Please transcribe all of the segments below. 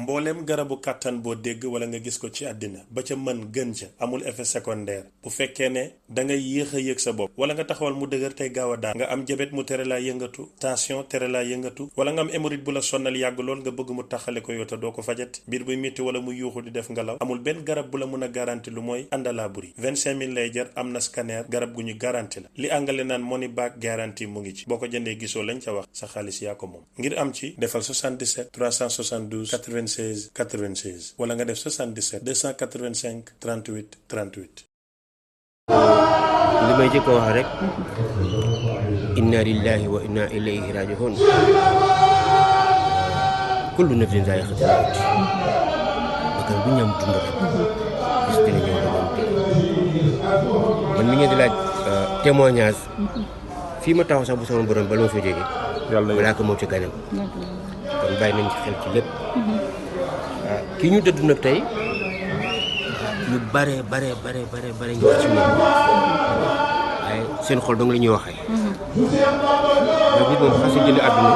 mbooleem garabu kàttan boo dégg wala nga gis ko ci àddina ba ca mën gën ca amul effet secondaire bu fekkee ne da ngay yéex a yëg sa bopp wala nga taxawal mu dëgër tey gaaw a daan nga am jabet mu tere laa yëngatu tension tere laa yëngatu wala nga am hémorroïde bu la sonnal yàgg lool nga bëgg mu taxale ko yow te doo ko fajati biir buy métti wala mu yuuxu di def ngelaw amul benn garab bu la mën a garanti lu mooy àndalaa buri 25000 lay jar am na scanner garab gu ñu garanti la li àngale naan money back guarantee mu ngi ci boo ko jëndee gisoo lañ ca wax sa xaalis yaa ko moom ngir am ci defal 77 372 96 96 wala nga def 77 285 38 38. li may jëkk a wax rek inna lillahi wa inna ilayhi raji'un kullu nafsin zaa'iqatul mawt bakkan bu ñam dund rek bis dina ñëw da doon man mi ngeen di laaj témoignage fii ma taxaw sax bu sama borom ba loo fa jógee balaa ko moo ci ganam kon bàyyi nañ ci xel ci lépp kii ñu dëddu nag tey ñu bare ngi ci moom waaye seen xol dong la ñuy waxee ndax nit moom xase jële àdduna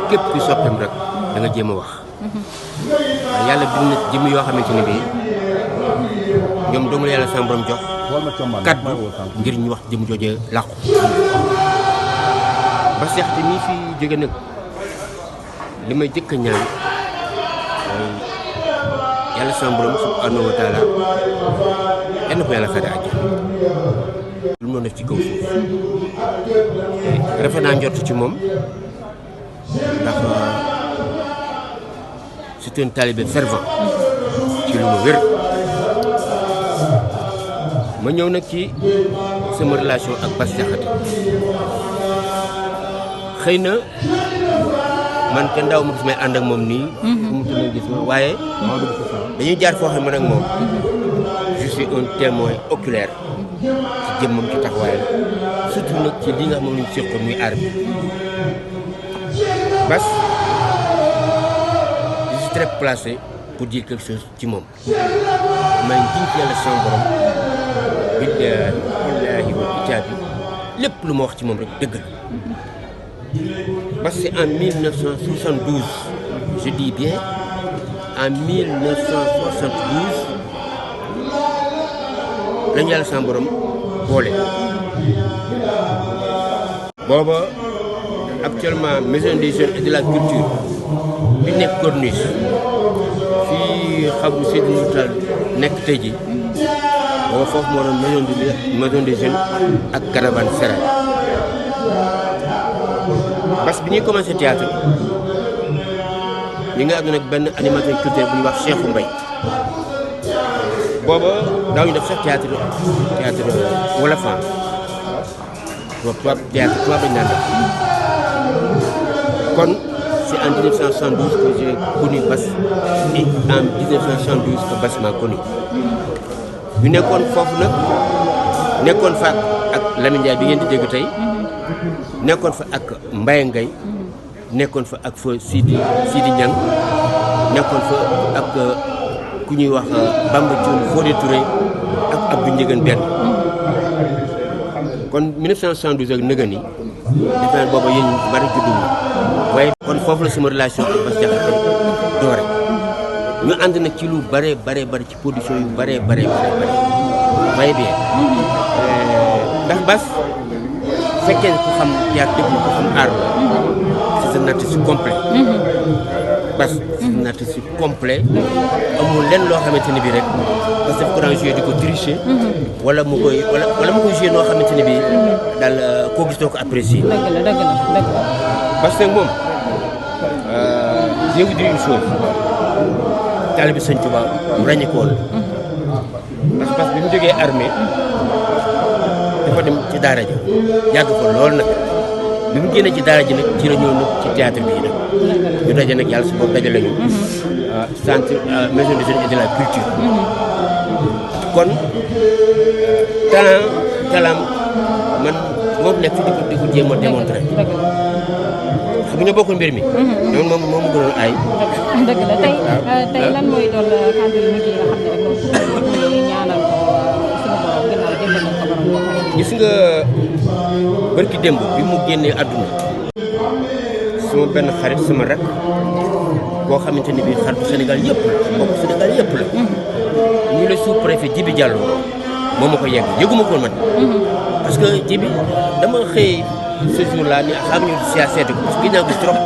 képp ki soppeem rek da nga jéem a wax waaye yàlla bind na jëmm yoo xamante ne bii ñoom dong la yàlla sama borom jox kaddu ngir ñu wax jëmm joojee làqu ba seexte mii fi jóge nag li may jëkk a ñaan mooy yàlla sama borom subhanahu wa taala yenn ko yàlla xare àjjana lu mu doon def ci kaw suuf rafet naa njort ci moom ndax c'est un talibé fervent ci lu ma wér ma ñëw nag ci sama relation ak Bass Diakhaté xëy na man kenn daaw ma gis may ànd ak moom nii fu mu tudd gis ma waaye dañuy jaar foo xam ne nag moom je suis un témoin oculaire ci jëmmam ci taxawaayam surtout nag ci li nga xam ne ñu seqoon muy aar bi Bass je suis très placé pour dire quelque chose ci moom may njiñ ci yàlla sama borom billaahi wal kitaabi lépp lu ma wax ci moom rek dëgg la Bass c'est en 1972 je dis bien en 1972 lañu yàlla sama borom boole booba actuellement maison des jeunes et de la culture bi nekk Corniche fii xabru Seydou Moutal nekk tey ji booba foofu moo doon maison des jeunes ak caravane Sera Bass bi ñuy commencé théâtre ñi nga àdduna ak benn animateur culturel bu ñuy wax Cheikhou Mbaye booba daaw ñu def sax théâtre wolofan théâtre tubaab bañ naan def kon c'est en 1972 que j'ai connu Bass et en 1972 que Bass m'a connu ñu nekkoon foofu nag nekkoon fa ak Lamine Ndiaye bi ngeen di dégg tey nekkoon fa ak Mbaye Ngaye nekkoon fa ak fa Sidi Niang nekkoon fa ak ku ñuy wax Bamba Thioune Fodé Touré ak Abdou Ndiéguène benn kon 1972 ak nëgën yi defe naa booba yéen bari juddu waaye kon foofu la sama relation ak Bass Diakhaté doore ñu ànd nag ci lu bare ci production yu bare waaye bien ndax Bass fekkee ne ku xam théâtre dëgg ku xam art la c'est un artiste complet Bass c'est un artiste complet amul lenn loo xamante ne bii rek parce que ko daan joué di ko tricher wala mu koy joué noo xamante ne bii daal koo gis doo ko apprécier. dëgg la parce que moom je vous dis une chose taalibe Sëñ Tuubaa mu ràññeekoon parce que Bass bi mu jógee armée dafa dem ci daara ji yàgg ko lool nag bi mu génnee ci daara ji nag ci la ñëw nag ci théâtre bii nag ñu daje nag yàlla su boobu dajale ñu centre maison des jeunes et de la culture kon talent man moom nekk fi di ko jéem a démontrer xam nga ñoo bokkul mbir mi moom mu gënoon ay dëgg la tey lan mooy doon kàddu yu mujj yi nga xam ne rek moom ñaanal ko suñu borom gannaaw jëndal ko borom gis nga barki démb bi mu génnee àdduna sama benn xarit sama rak koo xamante ni bii xaritu Sénégal yëpp la mbokku Sénégal yëpp la. ñu le sous-préfet Djibi Diallo moo ma ko yëguma ko man. parce que Djibi dama xëy ce jour-là ni xam ñu seeti ko parce que gis naa ko trop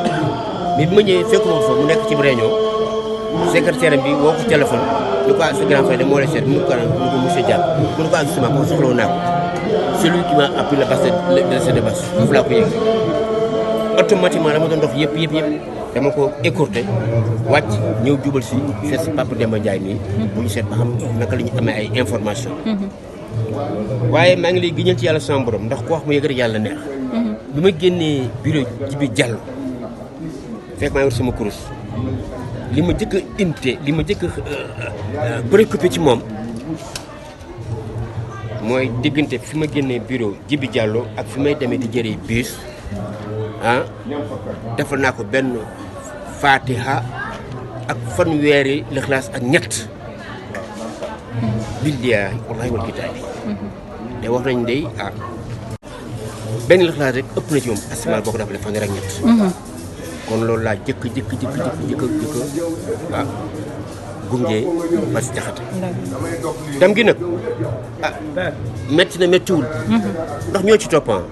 mais bi ma ñëwee fekkuma ko fa mu nekk ci réunion secrétaire bi woo ko téléphone lu ko sa grand frère de moo lay seet mu ko monsieur Diagne mu ne ko justement ko soxla naa ko c'est lui qui m'a appris la base de base foofu laa ko yëg automatiquement dama doon dox yëpp dama ko écourté wàcc ñëw jubal si seet si Papa Demba Ndiaye nii bu ñu seet ba xam naka la ñu amee ay information waaye maa ngi lay giñal ci yàlla sama borom ndax ku wax mu yëg rek yàlla neex bi ma génnee bureau Djibi Diallo fekk maa ngi sama kurus li ma jëkk a li ma jëkk a préoccupé ci moom mooy diggante fi ma génnee bureau Djibi Diallo ak fi may demee di jëri bus defal naa ko benn fatiha ak fanweeri lixlaas ak ñett billaahi wallaahi wal kitaabi te wax nañ day benn lixlaas rek ëpp na ci moom asimal boo ko defalee fanweer ak ñett kon loolu laa jëkk gunge Bass Diakhaté dem gi nag métti na méttiwul ndax ñoo ci toppan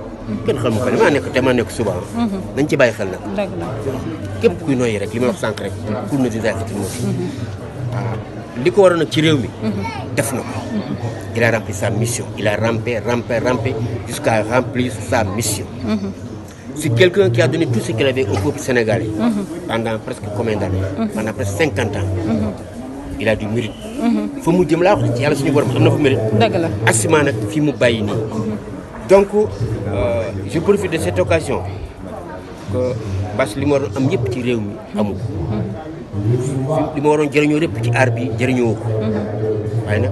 kenn xam ko dama nekk suba nañ ci bàyyi xel nag képp kuy nooyi rek li ma wax sànq rek pour ne disati moo li ko waroon nag ci réew mi def na ko il a rempli sa mission il a rampé jusqu'à remplir sa mission c'est quelqu'un qui a donné tout ce qu'il avait au peuple sénégalais pendant presque combien d'années pendant presque 50 ans il a du mérite fa mu jëm laa wax ci yàlla suñu borom am na fa mérite asima nag fi mu bàyyi nii donc je profite de cette occasion que Bass li ma waroon am yëpp ci réew mi amu ko li ma waroon jëriñoo yëpp ci aar bi jëriñoo ko waaye nag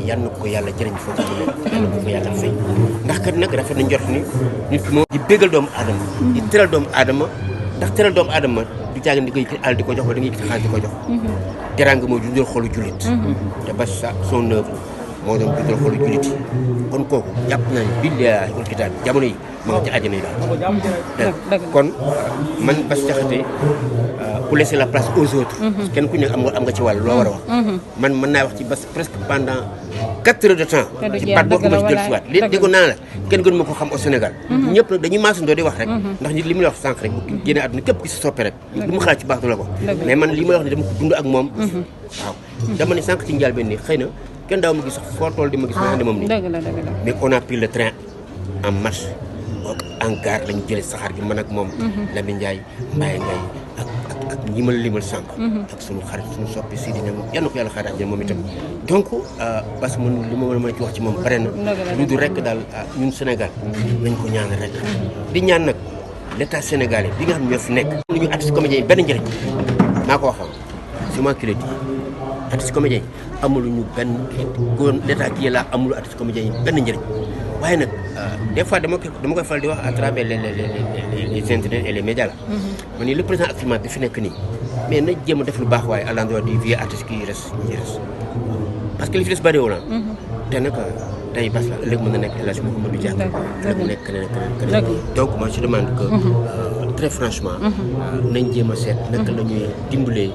yal na ko yàlla jëriñ foofu ci nekk yal na ko yàlla fay ndax kat nag rafet na njort ni nit ki moom di bégal doomu aadama di teral doomu aadama ndax teral doomu aadama du caagin di ko yëkkati àll di ko jox wala da nga yëkkati xaalis di ko jox teraanga moo dundal xolu jullit te Bass son œuvre moo doon dundal xolu jullit yi kon kooku jàpp naa ne billaahi wal kitaab jamono yi ma nga ci àjjana yi daal kon man Bass Diakhaté pour laisser la place aux autres kenn ku nekk am nga ci wàll loo war a wax man mën naa wax ci Bass presque pendant 4 heures de temps ci baat boo ko ma ci jël si waat li déggoon naa la kenn gënu ma ko xam au Sénégal ñëpp nag dañuy maasandoo di wax rek ndax nit li mu la wax sànq rek bu génne àdduna képp ki si soppe rek lu mu xalaat ci baax du la ko mais man li may wax ne dama ko dund ak moom waaw dama ne sànq ci njëlbéen ni xëy na kenn daaw ma gis sax foo tool di ma gis ma andi moom nii mais on a pris le train en marche en gare lañu jëlee saxaar gi man ak moom Lamine Ndiaye Mbaye Ngaye ak ñi ma limal sànq ak suñu xarit suñu soppi Sidi Niang yal na ko yàlla xaar àjjana moom itam donc parce que man li ma mën a ci wax ci moom bare na lu dul rek daal ñun Sénégal nañ ko ñaanal rek di ñaan nag l'état sénégalais bi nga xam ne ñoo fi nekk lu ñu artiste comédien yi benn njëriñ maa ko waxoon c'est moi qui le dis artiste comédien yi amuluñu benn góor l'état qui est là amulu artiste comédien yi benn njëriñ waaye nag des fois dama koy faral di wax à travers les internet et les médias la ma ni le président actuellement bi fi nekk nii mais na jéem a def lu baax waaye à l'endroit du vieux artiste qui reste parce que li fi des bëriwul te nag tey Bass la ëllëg mën na nekk El Hadj Mouhamadou Diack ëllëg mu nekk keneen donc moi je demande que très franchement nañ jéem a seet naka la ñuy dimbalee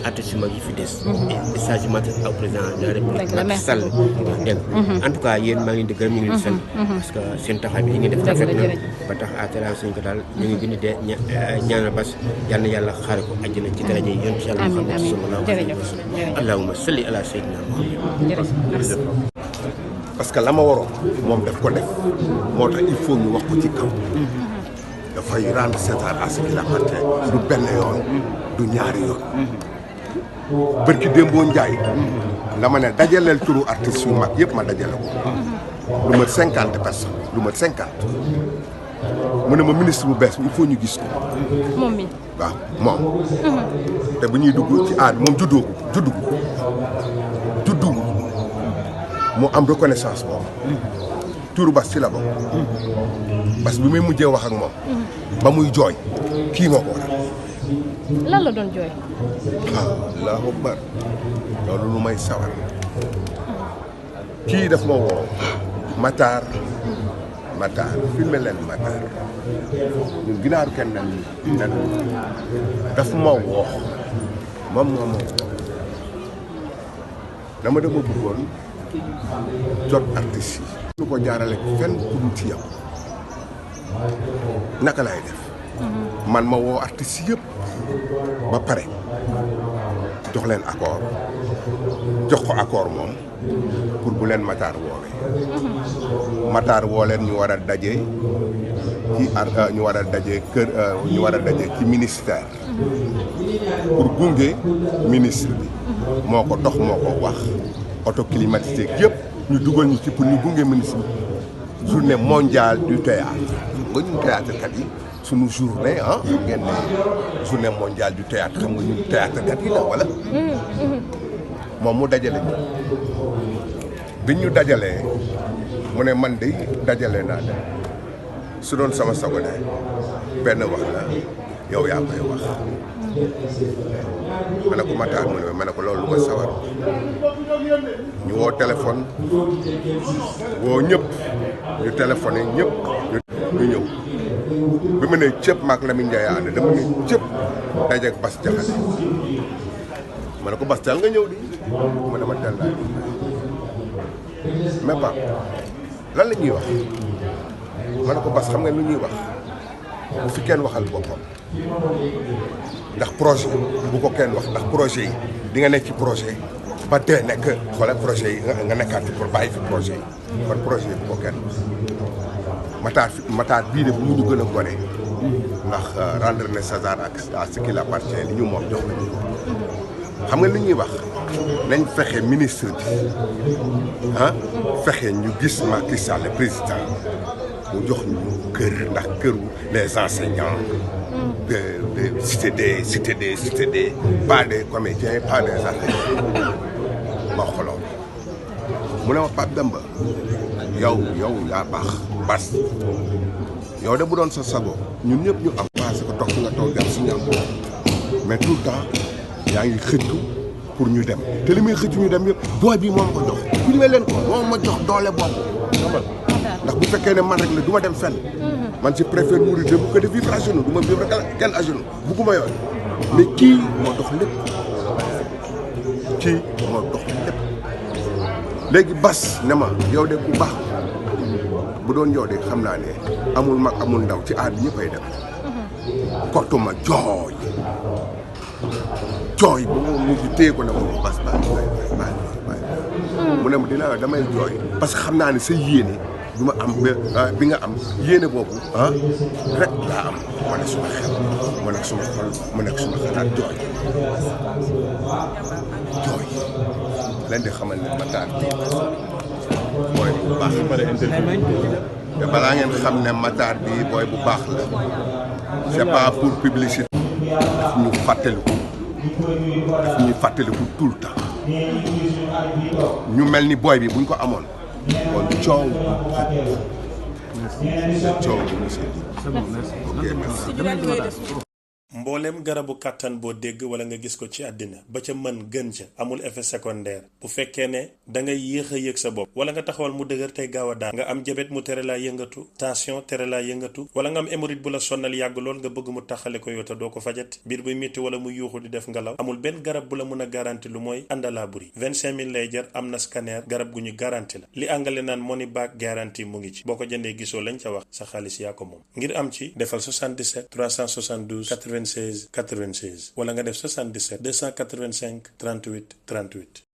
artistes yu mag yi fi des et ça je m'adresse au président de la République Macky Sall dégg en tout cas yéen maa ngi leen di gërëm ñu ngi leen di sant parce que seen taxawaay bi li ngeen def rafet na ba tax à travers suñ ko daal ñu ngi gën a dee ñaanal Bass yal na yàlla xaare ko àjjana ci daraja yi yonent yàlla Muhammad sallallahu alayhi wa sallam allahumma salli ala sayyidina Muhammad parce que la ma waroon moom daf ko def moo tax il faut ñu wax ko ci kaw dafay rendre César à ce qu'il appartient du benn yoon du ñaari yoon bërki Dembo Ndiaye la ma ne dajaleel turu artistes yu mag yëpp ma dajale ko lu mat 50 personnes lu mat 50 mu ne ma ministre bu bees bi il faut ñu gis ko moom mi waaw moom te bu ñuy dugg ci aar moom juddu mu am reconnaissance boobu turu Bass ci la bokk Bass bi muy mujjee wax ak moom ba muy jooy kii moo ko waral lan la doon jooy Allahu akbar loolu lu may sawar kii daf ma woo Matar Matar filmé leen Matar ñun ginaaru kenn nen daf ma woo moom moo ma woo dama bëggoon jot artistes yi ñu ko jaarale fenn ku dul ci yow naka lay def man ma woo artistes yëpp ba pare jox leen accord jox ko accord moom pour bu leen Matar woowee Matar woo leen ñu war a daje ci ñu war a daje kër ñu war a daje ci ministère pour gunge ministre bi moo ko dox moo ko wax auto climatisé yëpp ñu dugal ñu ci pour ñu gunge ministre bi journée mondiale du théâtre nga ñun théâtre kat yi suñu journée xam ngeen ne journée mondiale du théâtre xam nga ñun théâtre kat yi la wala moom mu dajale ñu biñ ñu dajalee mu ne man de dajale naa de su doon sama sago de benn wax la yow yaa koy wax ma ne ko Matar mu ne ma ne ko loolu lu ma sawar ñu woo téléphone woo ñëpp ñu téléphoné ñëpp ñu ñëw bi ma ne cëpp maak Lamine Ndiaye ànd dama ne cëpp dajeeg Bas Jaxate ma ne ko Bas teel nga ñëw di ma dama teel laa mais pas lan la ñuy wax ma ne ko Bas xam nga lu ñuy wax bu fi kenn waxal boppam ndax projet bu ko kenn wax ndax projet yi di nga nekk ci projet ba tey nekk xoolal projet yi nga nekkaat ci pour bàyyi fi projet yi kon projet yi bu ko kenn Matar bii de bu mu ñu gën a gone ndax rendre le César à ce qu'il appartient li ñu moom jox nañu xam nga li ñuy wax nañ fexe ministre bi fexe ñu gis Macky Sall le président mu jox ñu kër ndax këru les enseignants de cité des pas des comédiens pas des artistes ma xoloon mu ne ma Pape Demba yow yaa baax Bas yow de bu doon sa sago ñun ñëpp ñu am parce que toog fi nga toog dem si ñam mais tout le temps yaa ngi xëccu pour ñu dem te li muy xëccu ñu dem yëpp booy bii moom ko jox filmé leen ko moom ma jox doole boobu ndax bu fekkee ne man rek la du ma dem fenn man si préfère mourir debout que de vivre à genoux du ma vivre kenn à genoux bugguma yooyu mais kii moo dox lépp léegi Bas ne ma yow de ku baax bu doon yow de xam naa ne amul mag amul ndaw ci aar bi ñëppay dem kottuma jooy bu ma mujj téye ko ne ko Bas bàyyi mu ne ma dinaa damay jooy parce que xam naa ne sa yéene du ma am bi nga am yéene boobu rek laa am ma nekk suma xel ma nekk suma xol ma nekk suma xalaat jooy leen di xamal ne Matar bii booy bu baax te balaa ngeen xam ne Matar bii booy bu baax la c'est pas pour publicité daf ñu fàttaliku tout le temps ñu mel ni booy bi buñ ko amoon kon coow bi monsieur mbooleem garabu kàttan boo dégg wala nga gis ko ci àddina ba ca mën gën ca amul effet secondaire bu fekkee ne da ngay yéex a yëg sa bopp wala nga taxawal mu dëgër tey gaaw a daan nga am jabet mu tere laa yëngatu tension tere laa yëngatu wala nga am hémorroïde bu la sonnal yàgg lool nga bëgg mu taxale ko yow te doo ko fajat biir buy métti wala mu yuuxu di def ngelaw amul benn garab bu la mën a garanti lu mooy àndalaa buri 25000 lay jar am na scanner garab gu ñu garanti la li àngale naan money back guarantee mu ngi ci boo ko jëndee gisoo lañ ca wax sa xaalis yaa ko moom ngir am ci defal 77 372 96 96 wala nga def 77 285 38 38